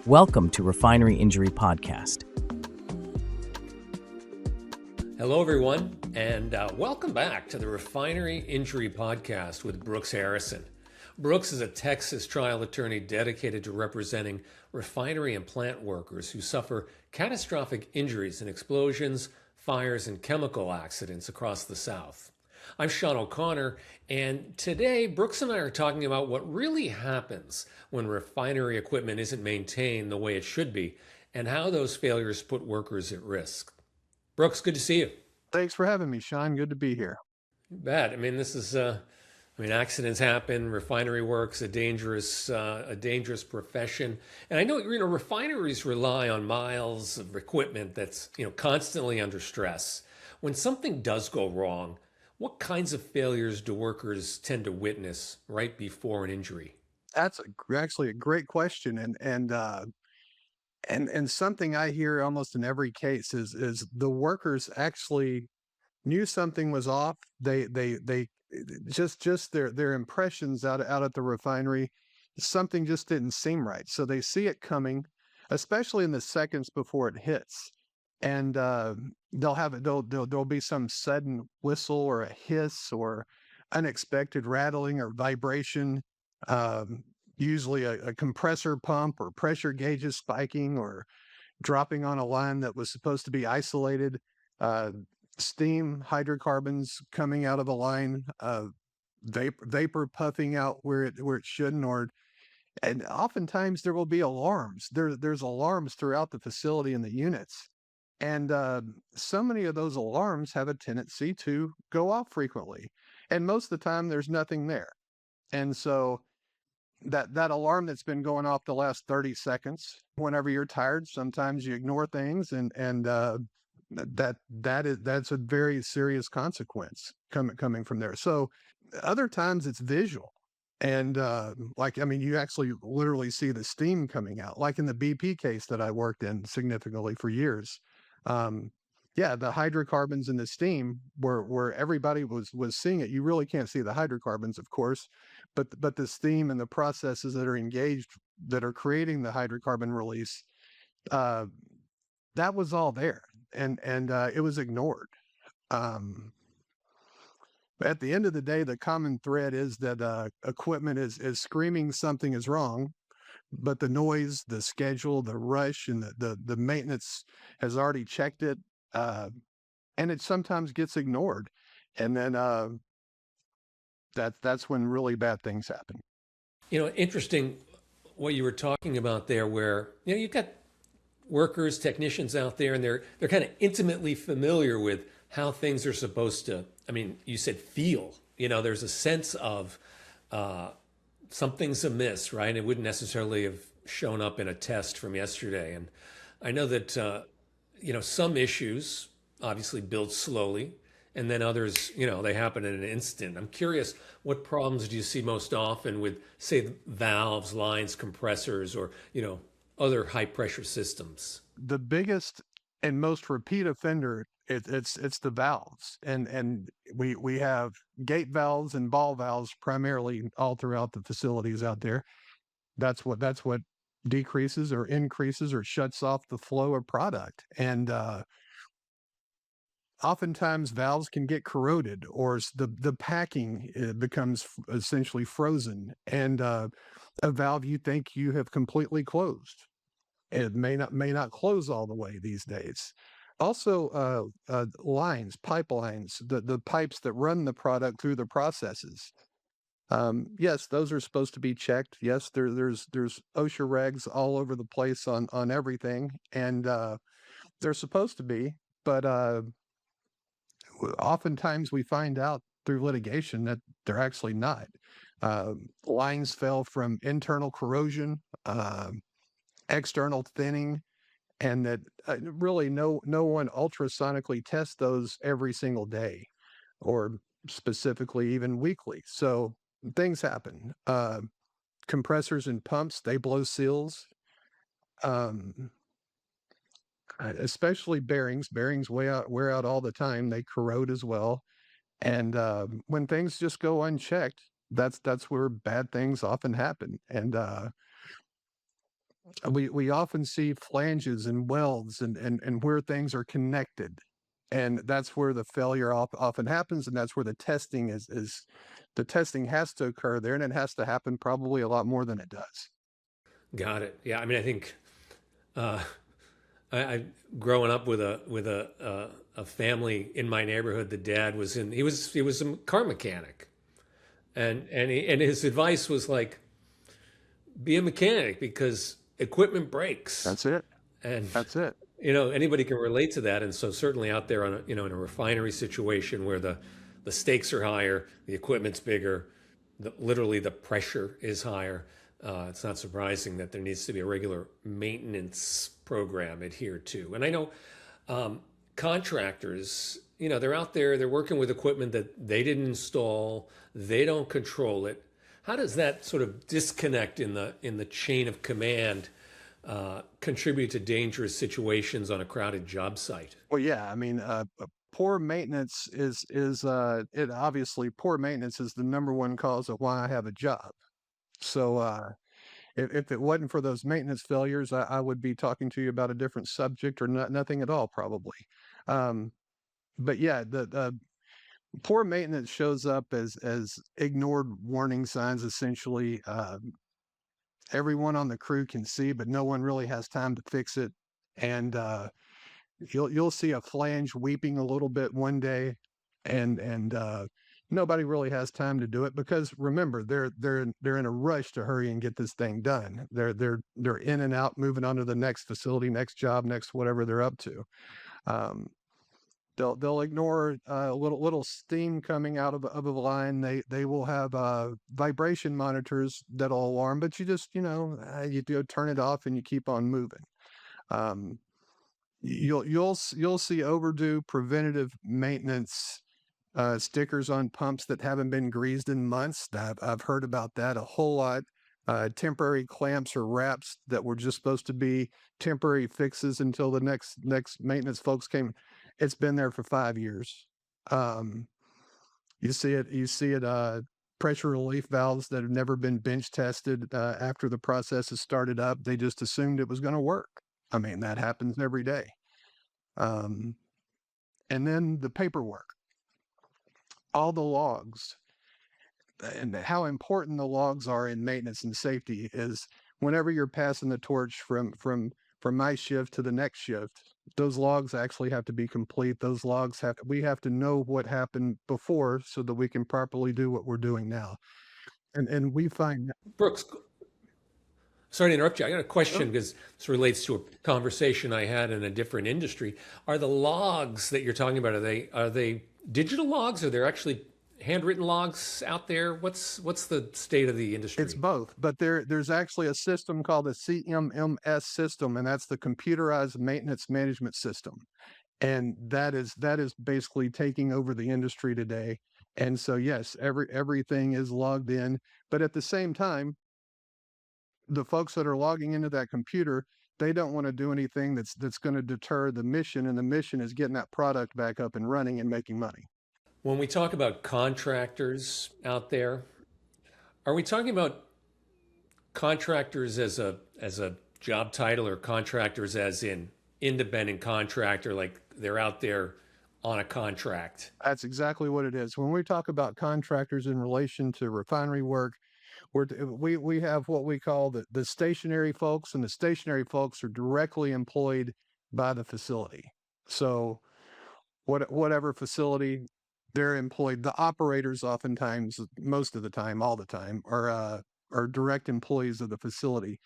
Welcome to Refinery Injury Podcast. Hello, everyone, and welcome back to the Refinery Injury Podcast with Brooks Harrison. Brooks is a Texas trial attorney dedicated to representing refinery and plant workers who suffer catastrophic injuries in explosions, fires, and chemical accidents across the South. I'm Sean O'Connor, and today Brooks and I are talking about what really happens when refinery equipment isn't maintained the way it should be, and how those failures put workers at risk. Brooks, good to see you. Thanks for having me, Sean. Good to be here. Bad. This is, accidents happen. Refinery work's a dangerous profession, and I know refineries rely on miles of equipment that's constantly under stress. When something does go wrong, what kinds of failures do workers tend to witness right before an injury? That's actually a great question, and something I hear almost in every case is the workers actually knew something was off. They just their impressions out at the refinery, something just didn't seem right. So they see it coming, especially in the seconds before it hits, and there'll be some sudden whistle or a hiss or unexpected rattling or vibration. Usually a compressor pump or pressure gauges spiking or dropping on a line that was supposed to be isolated. Steam, hydrocarbons coming out of the line, vapor puffing out where it shouldn't, and oftentimes there will be alarms. There's alarms throughout the facility and the units, and so many of those alarms have a tendency to go off frequently, and most of the time there's nothing there, and so that alarm that's been going off the last 30 seconds, whenever you're tired, sometimes you ignore things, and that's a very serious consequence coming from there. So other times it's visual, and you actually literally see the steam coming out, like in the BP case that I worked in significantly for years. The hydrocarbons and the steam where everybody was seeing it. You really can't see the hydrocarbons, of course, but the steam and the processes that are engaged that are creating the hydrocarbon release, that was all there, and it was ignored. At the end of the day, the common thread is that equipment is screaming something is wrong, but the noise, the schedule, the rush, and the maintenance has already checked it, and it sometimes gets ignored, and then that's when really bad things happen. Interesting what you were talking about there, where you've got workers, technicians out there, and they're kind of intimately familiar with how things are supposed to. You said feel. There's a sense of something's amiss, right? It wouldn't necessarily have shown up in a test from yesterday. And I know that some issues obviously build slowly, and then others, they happen in an instant. I'm curious, what problems do you see most often with, say, valves, lines, compressors, or other high pressure systems? The biggest and most repeat offender, it's the valves, and we have gate valves and ball valves primarily all throughout the facilities out there. That's what decreases or increases or shuts off the flow of product, and oftentimes valves can get corroded, or the packing becomes essentially frozen, and a valve you think you have completely closed, it may not close all the way these days. Also, lines, pipelines, the pipes that run the product through the processes. Yes, those are supposed to be checked. Yes, there's OSHA regs all over the place on everything, and they're supposed to be, but oftentimes we find out through litigation that they're actually not. Lines fell from internal corrosion, external thinning, and that really no one ultrasonically tests those every single day, or specifically even weekly. So things happen. Compressors and pumps, they blow seals. Especially bearings. Bearings wear out all the time. They corrode as well. And when things just go unchecked, that's where bad things often happen. And We often see flanges and welds and where things are connected. And that's where the failure often happens, and that's where the testing is the testing has to occur there, and it has to happen probably a lot more than it does. Got it. Yeah, I mean, I think uh, I growing up with a family in my neighborhood. The dad was in. He was a car mechanic, and his advice was like, be a mechanic because equipment breaks, That's it. and That's it. anybody can relate to that. And so certainly out there on in a refinery situation where the stakes are higher, the equipment's bigger, literally the pressure is higher. It's not surprising that there needs to be a regular maintenance program adhered to. And I know contractors, they're out there, they're working with equipment that they didn't install, they don't control it. How does that sort of disconnect in the chain of command contribute to dangerous situations on a crowded job site? Well, yeah, I mean, poor maintenance is it obviously poor maintenance is the number one cause of why I have a job. So if it wasn't for those maintenance failures, I would be talking to you about a different subject or nothing at all, probably. Um, but yeah, the poor maintenance shows up as ignored warning signs. Essentially, everyone on the crew can see, but no one really has time to fix it. And you'll see a flange weeping a little bit one day, and nobody really has time to do it because remember they're in a rush to hurry and get this thing done. They're in and out, moving on to the next facility, next job, next whatever they're up to. Um, they'll ignore a little steam coming out of a line. They will have vibration monitors that'll alarm, but you just you go turn it off and you keep on moving. Um, you'll see overdue preventative maintenance stickers on pumps that haven't been greased in months. I've heard about that a whole lot. Temporary clamps or wraps that were just supposed to be temporary fixes until the next maintenance folks came. It's been there for 5 years. Um, you see it. You see it. Pressure relief valves that have never been bench tested after the process has started up. They just assumed it was going to work. I mean, that happens every day. Um, and then the paperwork, all the logs, and how important the logs are in maintenance and safety is whenever you're passing the torch from my shift to the next shift, those logs actually have to be complete. Those logs we have to know what happened before so that we can properly do what we're doing now. And we find Brooks, sorry to interrupt you. I got a oh, question because this relates to a conversation I had in a different industry. Are the logs that you're talking about, are they digital logs? Are there actually handwritten logs out there? What's the state of the it's industry? both, but there's actually a system called the CMMS system, and that's the computerized maintenance management system. And that is basically taking over the industry today. And so yes, everything is logged in, but at the same time, the folks that are logging into that computer, they don't want to do anything that's going to deter the mission, and the mission is getting that product back up and running and making money. When we talk about contractors out there, are we talking about contractors as a job title or contractors as in independent contractor, like they're out there on a contract? That's exactly what it is. When we talk about contractors in relation to refinery work, we have what we call the stationary folks, and the stationary folks are directly employed by the facility. So whatever facility they're employed, the operators oftentimes, most of the time, all the time, are direct employees of the facility.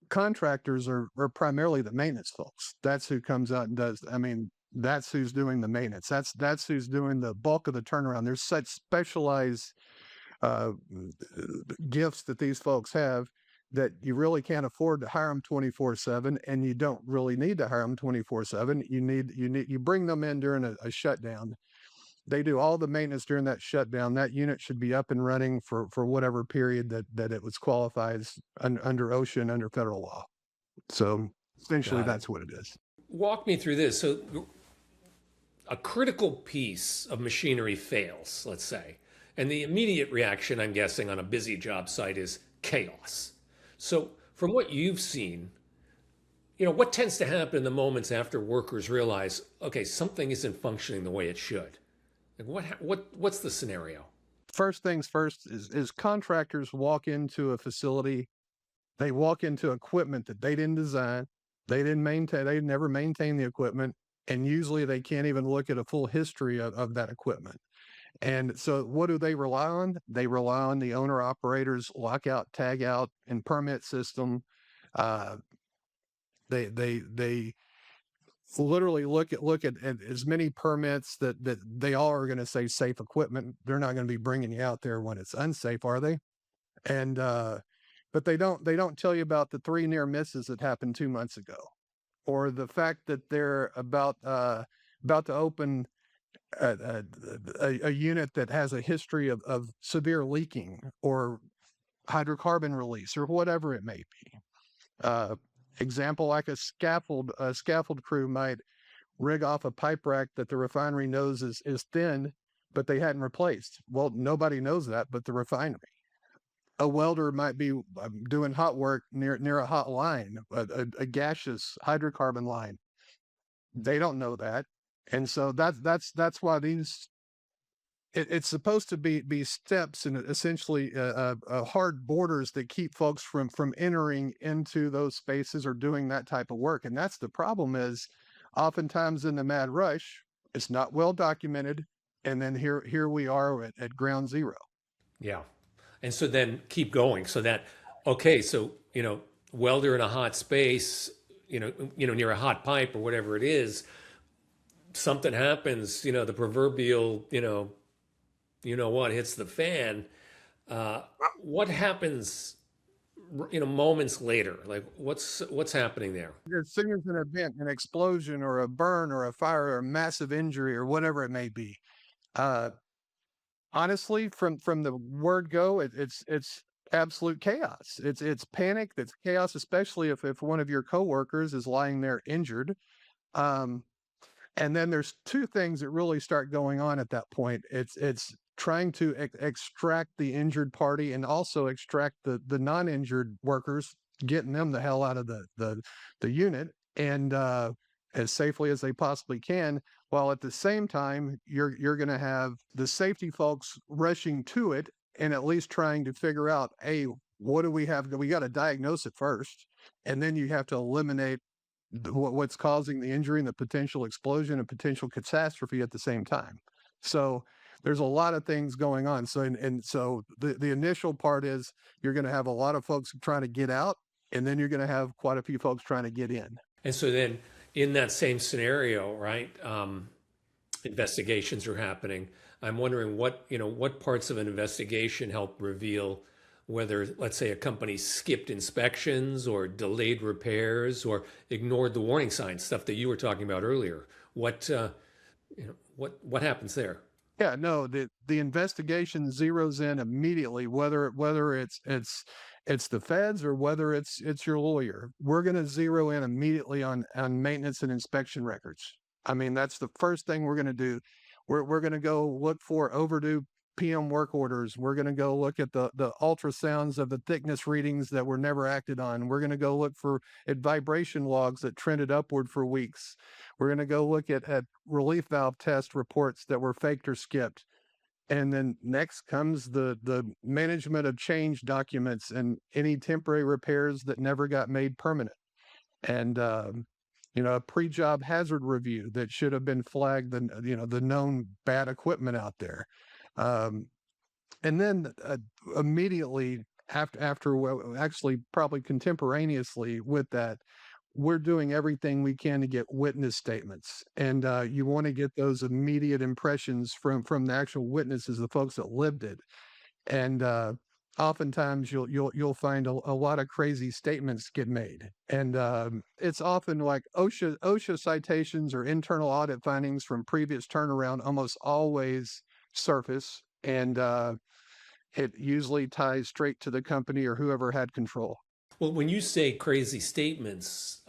Contractors are primarily the maintenance folks. That's who comes out and does. I mean, that's who's doing the maintenance. That's who's doing the bulk of the turnaround. There's such specialized uh, gifts that these folks have that you really can't afford to hire them 24/7, and you don't really need to hire them 24/7. You bring them in during a shutdown. They do all the maintenance during that shutdown. That unit should be up and running for whatever period that it was qualified under OSHA and under federal law. So essentially, Got it. that's what it is. Walk me through this. So a critical piece of machinery fails, let's say, and the immediate reaction, I'm guessing, on a busy job site is chaos. So From what you've seen, what tends to happen in the moments after workers realize, okay, something isn't functioning the way it should? Like what's the scenario? First things first is contractors walk into a facility, they walk into equipment that they didn't design, they didn't maintain, they never maintained the equipment, and usually they can't even look at a full history of that equipment. And so what do they rely on? They rely on the owner operators lockout, tag out, and permit system. Uh, they literally look at as many permits that they all are going to say safe equipment. They're not going to be bringing you out there when it's unsafe, are they? And but they don't tell you about the three near misses that happened 2 months ago, or the fact that they're about to open a unit that has a history of severe leaking or hydrocarbon release or whatever it may be. Uh, Example, like a scaffold crew might rig off a pipe rack that the refinery knows is thin, but they hadn't replaced. Well, nobody knows that but the refinery. A welder might be doing hot work near a hot line, a gaseous hydrocarbon line. They don't know that, and so that's why it's supposed to be steps and essentially hard borders that keep folks from entering into those spaces or doing that type of work. And that's the problem is oftentimes in the mad rush, it's not well documented. And then here we are at ground zero. Yeah. And so then keep going. So that, okay, so, welder in a hot space, near a hot pipe or whatever it is, something happens, the proverbial, what hits the fan. Uh, what happens, moments later? Like what's happening there? As soon as an event, an explosion or a burn or a fire or a massive injury or whatever it may be, uh, honestly, from the word go, it's absolute chaos. It's panic. It's chaos, especially if one of your coworkers is lying there injured. Um, and then there's two things that really start going on at that point. It's trying to extract the injured party and also extract the non-injured workers, getting them the hell out of the unit and as safely as they possibly can. While at the same time, you're going to have the safety folks rushing to it and at least trying to figure out, hey, what do we have? We got to diagnose it first, and then you have to eliminate what's causing the injury and the potential explosion and potential catastrophe at the same time. So there's a lot of things going on. So and so the initial part is you're going to have a lot of folks trying to get out, and then you're going to have quite a few folks trying to get in. And so then in that same scenario, right, investigations are happening. I'm wondering what parts of an investigation help reveal whether, let's say, a company skipped inspections or delayed repairs or ignored the warning signs, stuff that you were talking about earlier. What happens there? Yeah, no, the investigation zeroes in immediately, whether it's the feds or whether it's your lawyer. We're going to zero in immediately on maintenance and inspection records. I mean, that's the first thing we're going to do. We're going to go look for overdue PM work orders. We're going to go look at the ultrasounds of the thickness readings that were never acted on. We're going to go look at vibration logs that trended upward for weeks. We're going to go look at relief valve test reports that were faked or skipped. And then next comes the management of change documents and any temporary repairs that never got made permanent. And a pre-job hazard review that should have been flagged, the known bad equipment out there. Um, and then immediately after, well, actually probably contemporaneously with that, we're doing everything we can to get witness statements. And you want to get those immediate impressions from the actual witnesses, the folks that lived it. And oftentimes you'll find a lot of crazy statements get made. And it's often like OSHA citations or internal audit findings from previous turnaround almost always surface, and it usually ties straight to the company or whoever had control. Well, when you say crazy statements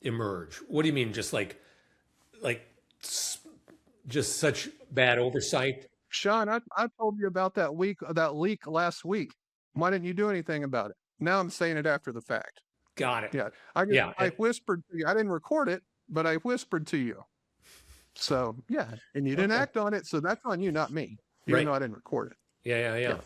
emerge, what do you mean? Like s- just such bad oversight? Sean, I told you about that leak last week. Why didn't you do anything about it? Now I'm saying it after the fact. Got it. Yeah. Yeah. I whispered to you. I didn't record it, but I whispered to you. So yeah, and you didn't Okay. act on it, so that's on you, not me, even Right. though I didn't record it. Yeah.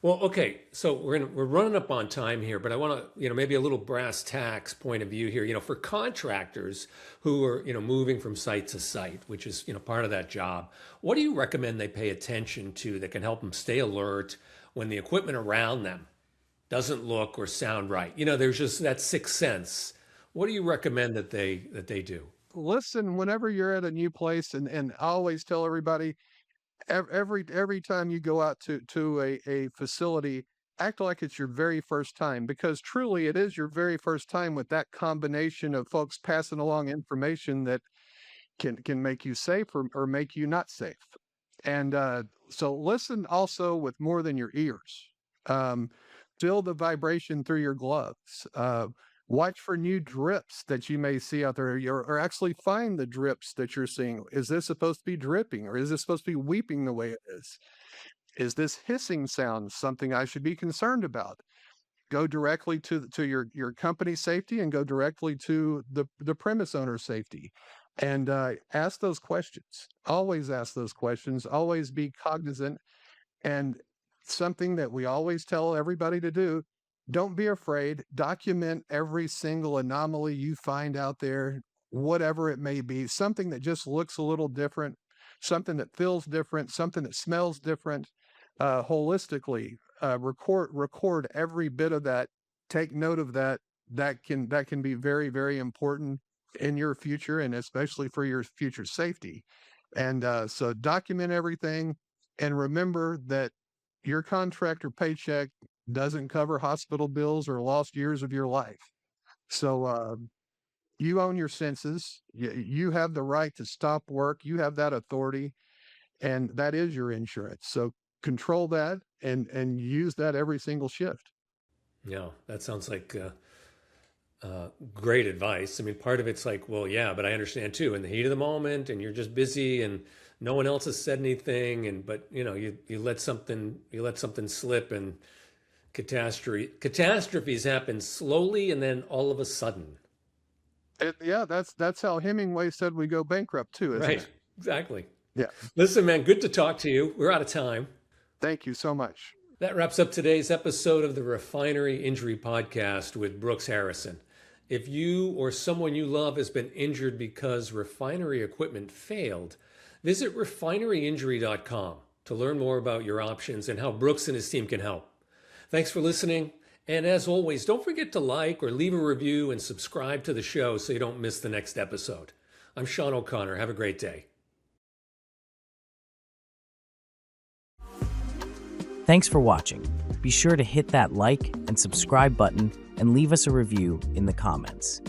Well, okay. So we're running up on time here, but I want to, maybe a little brass tacks point of view here. For contractors who are, moving from site to site, which is, part of that job. What do you recommend they pay attention to that can help them stay alert when the equipment around them doesn't look or sound right? There's just that sixth sense. What do you recommend that they do? Listen, whenever you're at a new place, and I always tell everybody, every time you go out to a facility, act like it's your very first time, because truly it is your very first time, with that combination of folks passing along information that can make you safe, or make you not safe. And so listen also with more than your ears. Um, Feel the vibration through your gloves. Watch for new drips that you may see out there, or actually find the drips that you're seeing. Is this supposed to be dripping, or is this supposed to be weeping the way it is? Is this hissing sound something I should be concerned about? Go directly to your company safety, and go directly to the premise owner safety, and ask those questions. Always ask those questions. Always be cognizant. And something that we always tell everybody to do: don't be afraid. Document every single anomaly you find out there, whatever it may be. Something that just looks a little different, something that feels different, something that smells different. Holistically, record every bit of that. Take note of that. That can be very, very important in your future, and especially for your future safety. And so document everything, and remember that your contractor paycheck doesn't cover hospital bills or lost years of your life. So you own your senses. You have the right to stop work. You have that authority, and that is your insurance. So control that, and use that every single shift. Yeah, that sounds like great advice. I mean, part of it's like, well, yeah, but I understand too, in the heat of the moment, and you're just busy, and no one else has said anything, and but you let something slip, and catastrophes happen slowly, and then all of a sudden. Yeah, that's how Hemingway said we go bankrupt too, isn't Right. it? Exactly. Yeah. Listen, man, good to talk to you. We're out of time. Thank you so much. That wraps up today's episode of the Refinery Injury Podcast with Brooks Harrison. If you or someone you love has been injured because refinery equipment failed, visit refineryinjury.com to learn more about your options and how Brooks and his team can help. Thanks for listening. And as always, don't forget to like or leave a review and subscribe to the show so you don't miss the next episode. I'm Sean O'Connor. Have a great day. Thanks for watching. Be sure to hit that like and subscribe button and leave us a review in the comments.